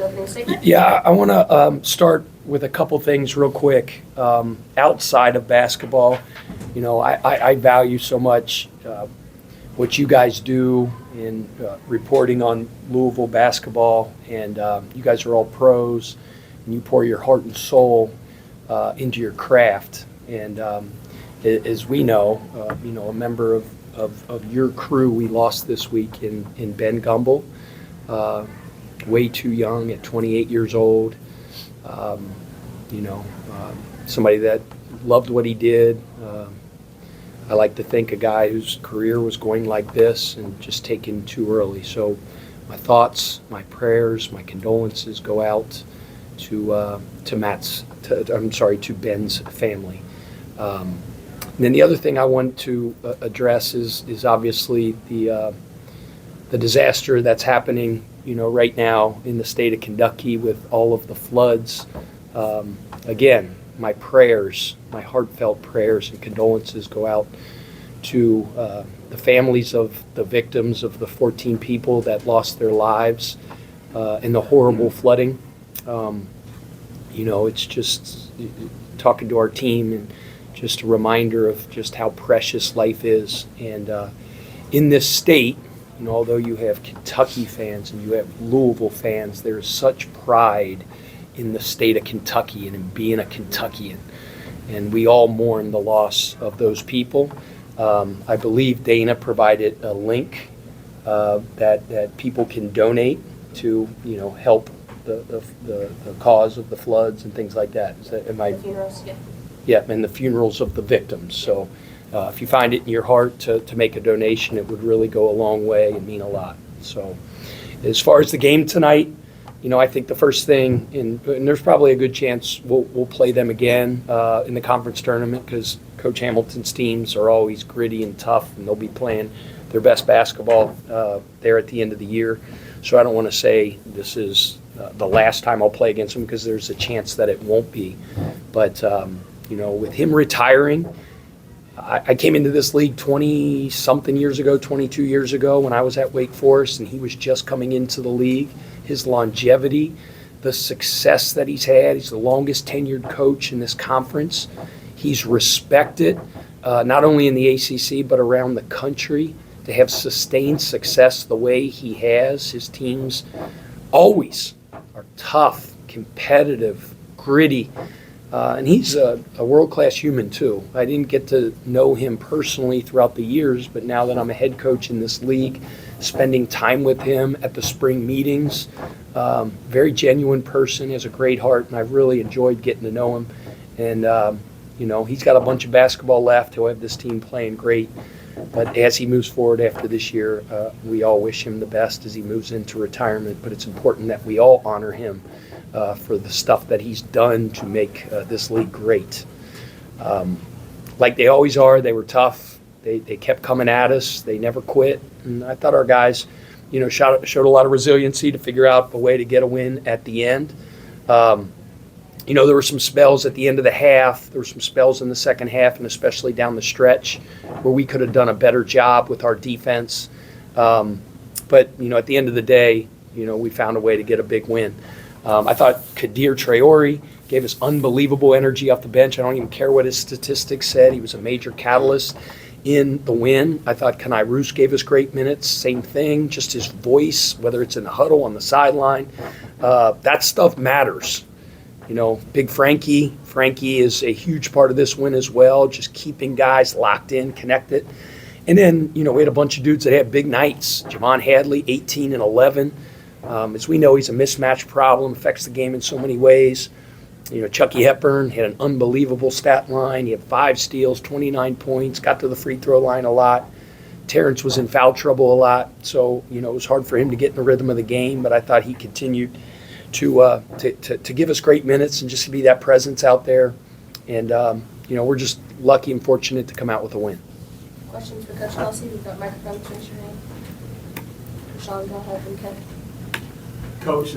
opening statement. Yeah, I want to start with a couple things real quick. Outside of basketball, I value so much what you guys do in reporting on Louisville basketball, and you guys are all pros, and you pour your heart and soul into your craft. And as we know, a member of your crew we lost this week in Ben Gumble, way too young at 28 years old. Somebody that loved what he did. I like to think a guy whose career was going like this and just taken too early. So my thoughts, my prayers, my condolences go out to Ben's family. And then the other thing I want to address is obviously the disaster that's happening, right now in the state of Kentucky with all of the floods. Again, my prayers, my heartfelt prayers and condolences go out to the families of the victims of the 14 people that lost their lives in the horrible flooding. It's just talking to our team and just a reminder of just how precious life is. And in this state, although you have Kentucky fans and you have Louisville fans, there's such pride in the state of Kentucky and in being a Kentuckian. And we all mourn the loss of those people. I believe Dana provided a link that people can donate to, help the cause of the floods and things like that. Am I? The funerals, yeah. Yeah, and the funerals of the victims. So if you find it in your heart to make a donation, it would really go a long way and mean a lot. So as far as the game tonight, I think the first thing, and there's probably a good chance we'll play them again in the conference tournament because Coach Hamilton's teams are always gritty and tough, and they'll be playing their best basketball there at the end of the year. So I don't want to say this is the last time I'll play against them because there's a chance that it won't be. But, with him retiring, I came into this league 20-something years ago, 22 years ago when I was at Wake Forest, and he was just coming into the league. His longevity, the success that he's had. He's the longest tenured coach in this conference. He's respected not only in the ACC but around the country. To have sustained success the way he has, his teams always are tough, competitive, gritty. And he's a world-class human, too. I didn't get to know him personally throughout the years, but now that I'm a head coach in this league, spending time with him at the spring meetings, very genuine person, has a great heart, and I've really enjoyed getting to know him. And, he's got a bunch of basketball left. He'll have this team playing great. But as he moves forward after this year, we all wish him the best as he moves into retirement. But it's important that we all honor him for the stuff that he's done to make this league great. Like they always are, they were tough. They kept coming at us. They never quit. And I thought our guys, showed a lot of resiliency to figure out a way to get a win at the end. There were some spells at the end of the half. There were some spells in the second half, and especially down the stretch, where we could have done a better job with our defense. But at the end of the day, we found a way to get a big win. I thought Kadir Traore gave us unbelievable energy off the bench. I don't even care what his statistics said. He was a major catalyst in the win. I thought Kenai Roos gave us great minutes. Same thing, just his voice, whether it's in the huddle, on the sideline. That stuff matters. Big Frankie is a huge part of this win as well, just keeping guys locked in, connected. And then, we had a bunch of dudes that had big nights. Javon Hadley, 18 and 11. As we know, he's a mismatch problem, affects the game in so many ways. Chucky Hepburn had an unbelievable stat line. He had 5 steals, 29 points, got to the free throw line a lot. Terrence was in foul trouble a lot, so, it was hard for him to get in the rhythm of the game, but I thought he continued to give us great minutes and just to be that presence out there. And, we're just lucky and fortunate to come out with a win. Questions for Coach Kelsey? We've got microphones. Raise your hand. Sean, go ahead, and Ken. Coach,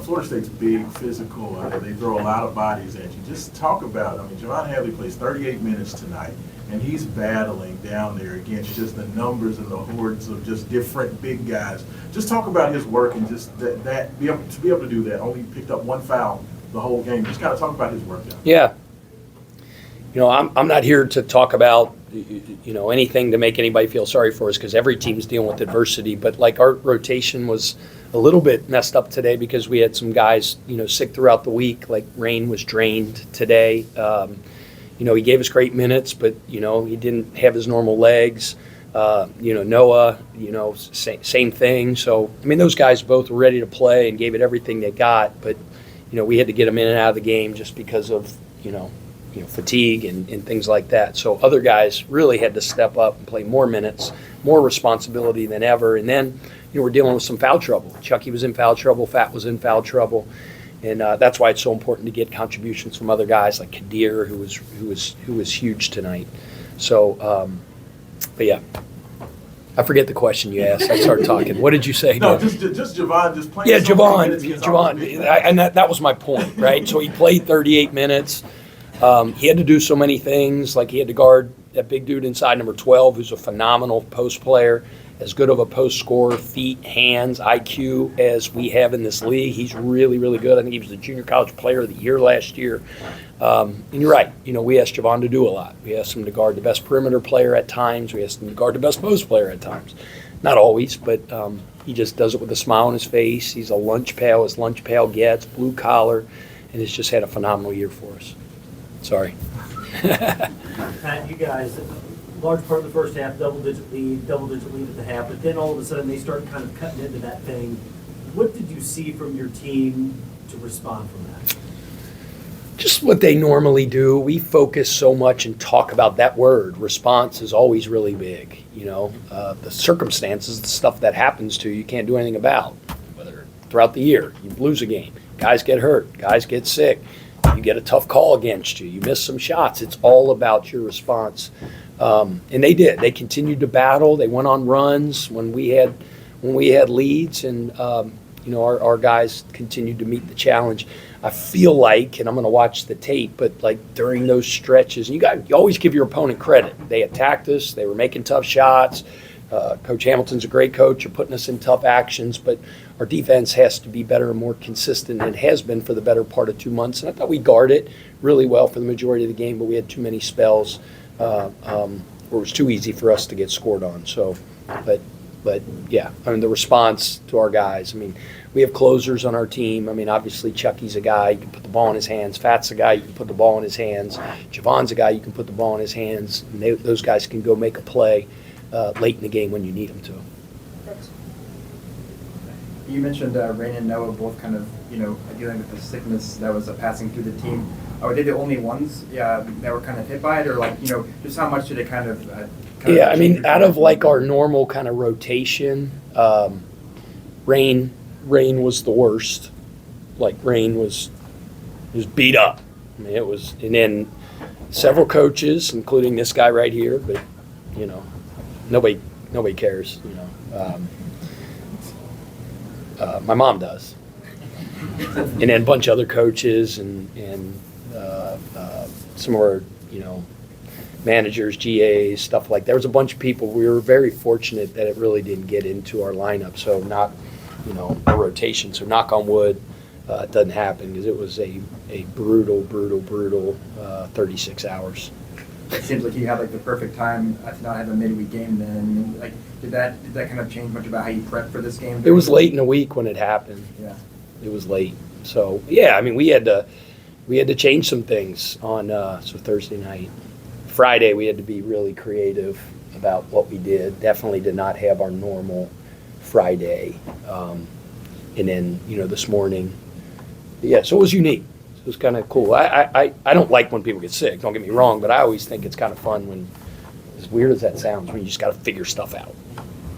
Florida State's big, physical. They throw a lot of bodies at you. Just talk about, Javon Hadley plays 38 minutes tonight, and he's battling down there against just the numbers and the hordes of just different big guys. Just talk about his work and just that be able to do that. Only picked up 1 foul the whole game. Just kind of talk about his work down there. Yeah. You know, I'm not here to talk about, you know, anything to make anybody feel sorry for us, because every team's dealing with adversity. But like, our rotation was a little bit messed up today because we had some guys, you know, sick throughout the week. Like, Rain was drained today. You know, he gave us great minutes, but, you know, he didn't have his normal legs. You know, Noah, you know, same thing. So, I mean, those guys both were ready to play and gave it everything they got. But, you know, we had to get them in and out of the game just because of, you know, fatigue and things like that. So other guys really had to step up and play more minutes, more responsibility than ever. And then, you know, we're dealing with some foul trouble. Chucky was in foul trouble. Fat was in foul trouble. And that's why it's so important to get contributions from other guys like Kadir, who was huge tonight. So, but yeah, I forget the question you asked. I started talking. What did you say? No, just Javon just playing. Yeah, so many minutes against all Javon, these big guys. and that was my point, right? So he played 38 minutes. He had to do so many things. Like, he had to guard that big dude inside number 12, who's a phenomenal post player, as good of a post scorer, feet, hands, IQ as we have in this league. He's really, really good. I think he was the junior college player of the year last year. And you're right. You know, we asked Javon to do a lot. We asked him to guard the best perimeter player at times. We asked him to guard the best post player at times. Not always, but he just does it with a smile on his face. He's a lunch pail, as lunch pail gets, blue collar, and has just had a phenomenal year for us. Sorry. Pat, you guys, large part of the first half, double-digit lead at the half, but then all of a sudden they start kind of cutting into that thing. What did you see from your team to respond from that? Just what they normally do. We focus so much and talk about that word. Response is always really big. You know, the circumstances, the stuff that happens to you, you can't do anything about. Whether throughout the year, you lose a game, guys get hurt, guys get sick, you get a tough call against you, you miss some shots. It's all about your response. And they did. They continued to battle. They went on runs when we had leads, and you know, our guys continued to meet the challenge. I feel like, and I'm going to watch the tape, but like during those stretches, you always give your opponent credit. They attacked us. They were making tough shots. Coach Hamilton's a great coach. You're putting us in tough actions, but our defense has to be better and more consistent, and it has been for the better part of 2 months. And I thought we guarded really well for the majority of the game, but we had too many spells where it was too easy for us to get scored on. So, but yeah, I mean, the response to our guys, I mean, we have closers on our team. I mean, obviously Chucky's a guy, you can put the ball in his hands. Fat's a guy, you can put the ball in his hands. Javon's a guy, you can put the ball in his hands. And those guys can go make a play late in the game when you need them to. You mentioned Rain and Noah both kind of, you know, dealing with the sickness that was passing through the team. Are they the only ones that were kind of hit by it, or like, you know, just how much did it kind of? Yeah, I mean, out of like our normal kind of rotation, Rain was the worst. Like, Rain was beat up. I mean, it was, and then several coaches, including this guy right here, but you know, nobody cares. You know, my mom does, and then a bunch of other coaches and some of our, you know, managers, GAs, stuff like that. There was a bunch of people. We were very fortunate that it really didn't get into our lineup. So not, you know, a rotation. So knock on wood, it doesn't happen, because it was a brutal 36 hours. It seems like you had like the perfect time to not have a midweek game then. Like, did that kind of change much about how you prepped for this game? It was late in the week when it happened. Yeah. It was late. So yeah, I mean, we had to change some things on so Thursday night. Friday we had to be really creative about what we did. Definitely did not have our normal Friday. And then, you know, this morning, yeah, so it was unique. It was kind of cool. I don't like when people get sick, don't get me wrong, but I always think it's kind of fun when, as weird as that sounds, when you just got to figure stuff out.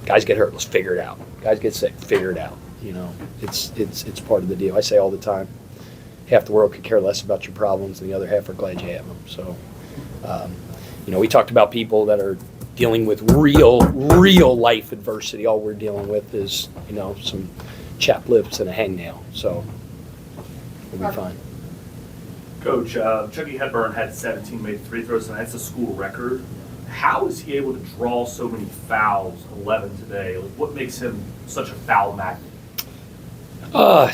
Guys get hurt, let's figure it out. Guys get sick, figure it out. You know, it's part of the deal. I say all the time, half the world could care less about your problems, and the other half are glad you have them. So, you know, we talked about people that are dealing with real life adversity. All we're dealing with is, you know, some chapped lips and a hangnail. So we'll be fine. Coach, Chucky Hepburn had 17 made free throws, and that's a school record. how is he able to draw so many fouls, 11 today? Like, what makes him such a foul magnet?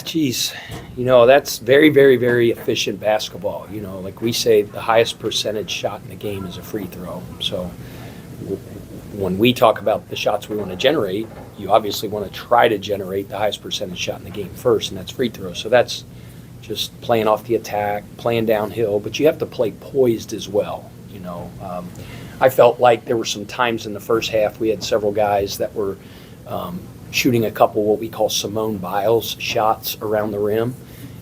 Geez. That's very, very, very efficient basketball. Like we say, the highest percentage shot in the game is a free throw. So when we talk about the shots we want to generate, you obviously want to try to generate the highest percentage shot in the game first, and that's free throws. So that's just playing off the attack, playing downhill, but you have to play poised as well. I felt like there were some times in the first half we had several guys that were shooting a couple what we call Simone Biles shots around the rim.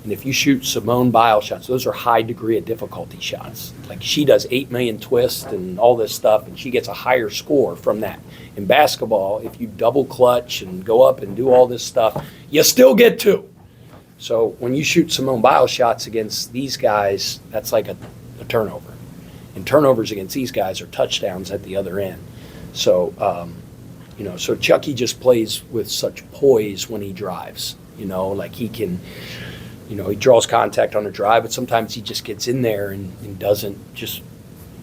And if you shoot Simone Biles shots, those are high degree of difficulty shots. Like she does 8 million twists and all this stuff, and she gets a higher score from that. In basketball, if you double clutch and go up and do all this stuff, you still get 2. So when you shoot Simone Biles shots against these guys, that's like a turnover. And turnovers against these guys are touchdowns at the other end. So, so Chucky just plays with such poise when he drives. Like he can, he draws contact on a drive, but sometimes he just gets in there and doesn't, just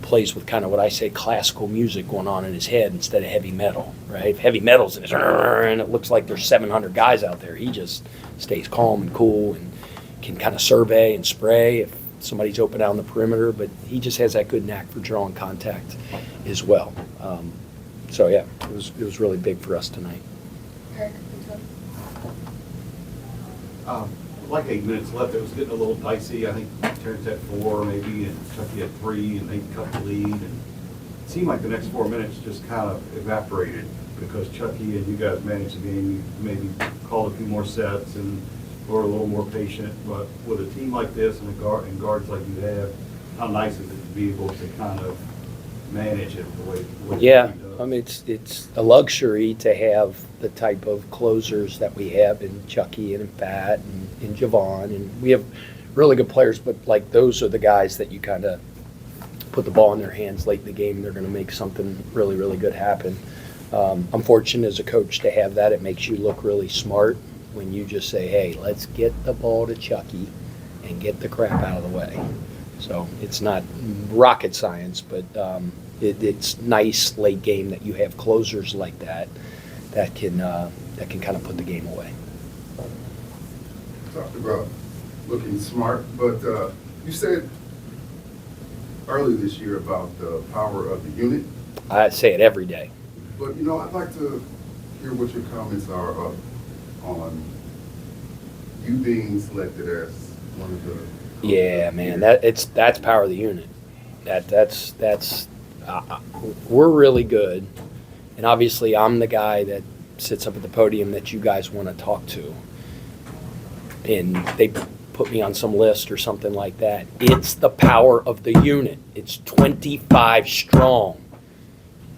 plays with kind of what I say classical music going on in his head instead of heavy metal, right? If heavy metal's in his, and it looks like there's 700 guys out there, he just stays calm and cool and can kind of survey and spray if somebody's open out on the perimeter, but he just has that good knack for drawing contact as well. So yeah, it was really big for us tonight. Eric, Like 8 minutes left, it was getting a little dicey. I think Terrence had 4 maybe, and Chucky had 3, and they cut the lead. And it seemed like the next 4 minutes just kind of evaporated because Chucky and you guys managed the game. You maybe called a few more sets and were a little more patient. But with a team like this and guards like you have, how nice is it to be able to kind of manage it the way Yeah, he does? I mean, it's a luxury to have the type of closers that we have in Chucky and in Fat and in Javon, and we have really good players, but like those are the guys that you kind of put the ball in their hands late in the game, they're going to make something really, really good happen. I'm fortunate as a coach to have that. It makes you look really smart when you just say, hey, let's get the ball to Chucky and get the crap out of the way. So it's not rocket science, but it's nice late game that you have closers like that can kind of put the game away. Talked about looking smart, but you said earlier this year about the power of the unit. I say it every day. But I'd like to hear what your comments are on you being selected as one of the. Yeah, man, that's power of the unit. That's we're really good, and obviously I'm the guy that sits up at the podium that you guys want to talk to, and they put me on some list or something like that. It's the power of the unit. It's 25 strong.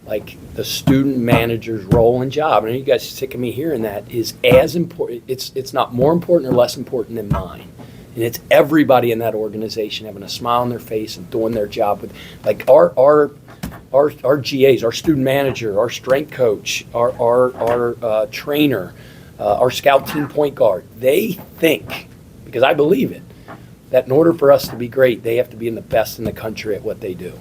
Like the student manager's role and job, and you guys are sick of me hearing that, is as important. It's not more important or less important than mine. And it's everybody in that organization having a smile on their face and doing their job with, like our GAs, our student manager, our strength coach, our trainer, our scout team point guard. They think, because I believe it, that in order for us to be great, they have to be in the best in the country at what they do.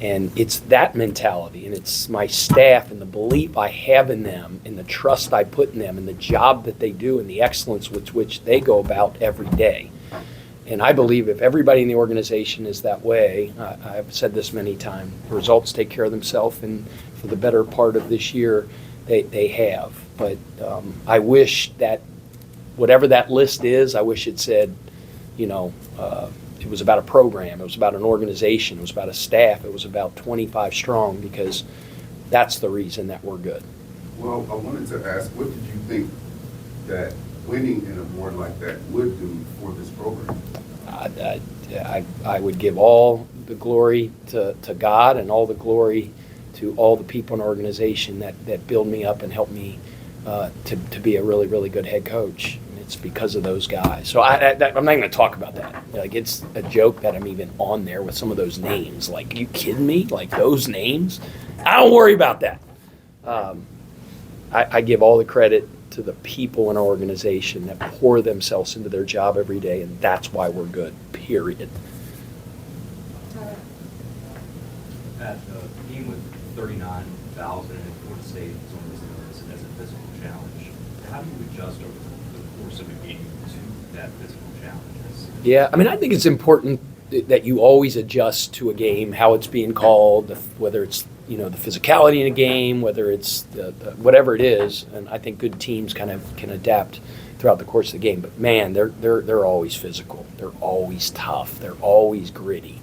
And it's that mentality, and it's my staff and the belief I have in them and the trust I put in them and the job that they do and the excellence with which they go about every day. And I believe if everybody in the organization is that way, I've said this many times, the results take care of themselves, and for the better part of this year, they have. But I wish that whatever that list is, I wish it said, it was about a program, it was about an organization, it was about a staff, it was about 25 strong, because that's the reason that we're good. Well, I wanted to ask, what did you think that winning an award like that would do for this program? I would give all the glory to God and all the glory to all the people in our organization that build me up and help me to be a really, really good head coach. It's because of those guys. So I'm not going to talk about that. Like, it's a joke that I'm even on there with some of those names. Like, are you kidding me? Like, those names? I don't worry about that. I give all the credit to the people in our organization that pour themselves into their job every day, and that's why we're good, period. At a team with 39,000 and Florida State is on this as a physical challenge, how do you adjust over the course of a game to that physical challenge? Yeah, I mean, I think it's important that you always adjust to a game, how it's being called, whether it's the physicality in a game, whether it's whatever it is, and I think good teams kind of can adapt throughout the course of the game. But man, they're always physical, they're always tough, they're always gritty.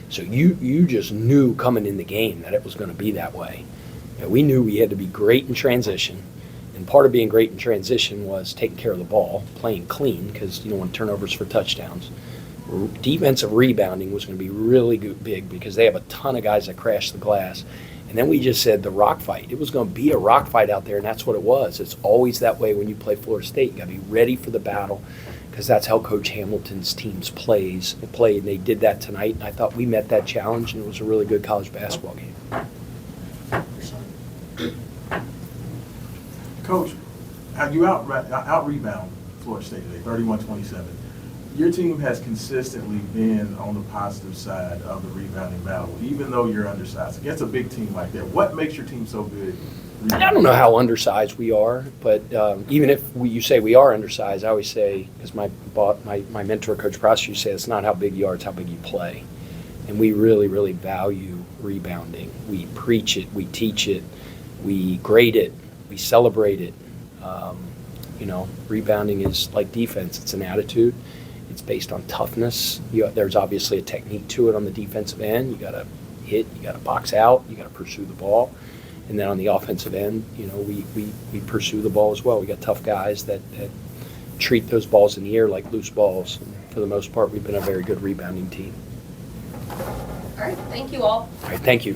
So you just knew coming in the game that it was going to be that way. We knew we had to be great in transition, and part of being great in transition was taking care of the ball, playing clean, because you don't want turnovers for touchdowns. Defensive rebounding was going to be really big because they have a ton of guys that crash the glass. And then we just said the rock fight. It was going to be a rock fight out there, and that's what it was. It's always that way when you play Florida State. You got to be ready for the battle because that's how Coach Hamilton's teams play, and they did that tonight. And I thought we met that challenge, and it was a really good college basketball game. Coach, you out rebound Florida State today, 31-27. Your team has consistently been on the positive side of the rebounding battle, even though you're undersized. Against a big team like that, what makes your team so good? I don't know how undersized we are, but even if you say we are undersized, I always say, because my mentor, Coach Prosser, used to say, it's not how big you are, it's how big you play. And we really, really value rebounding. We preach it, we teach it, we grade it, we celebrate it. Rebounding is like defense. It's an attitude. It's based on toughness. There's obviously a technique to it on the defensive end. You got to hit, you got to box out, you got to pursue the ball. And then on the offensive end, we pursue the ball as well. We got tough guys that treat those balls in the air like loose balls. And for the most part, we've been a very good rebounding team. All right, thank you all. All right, thank you.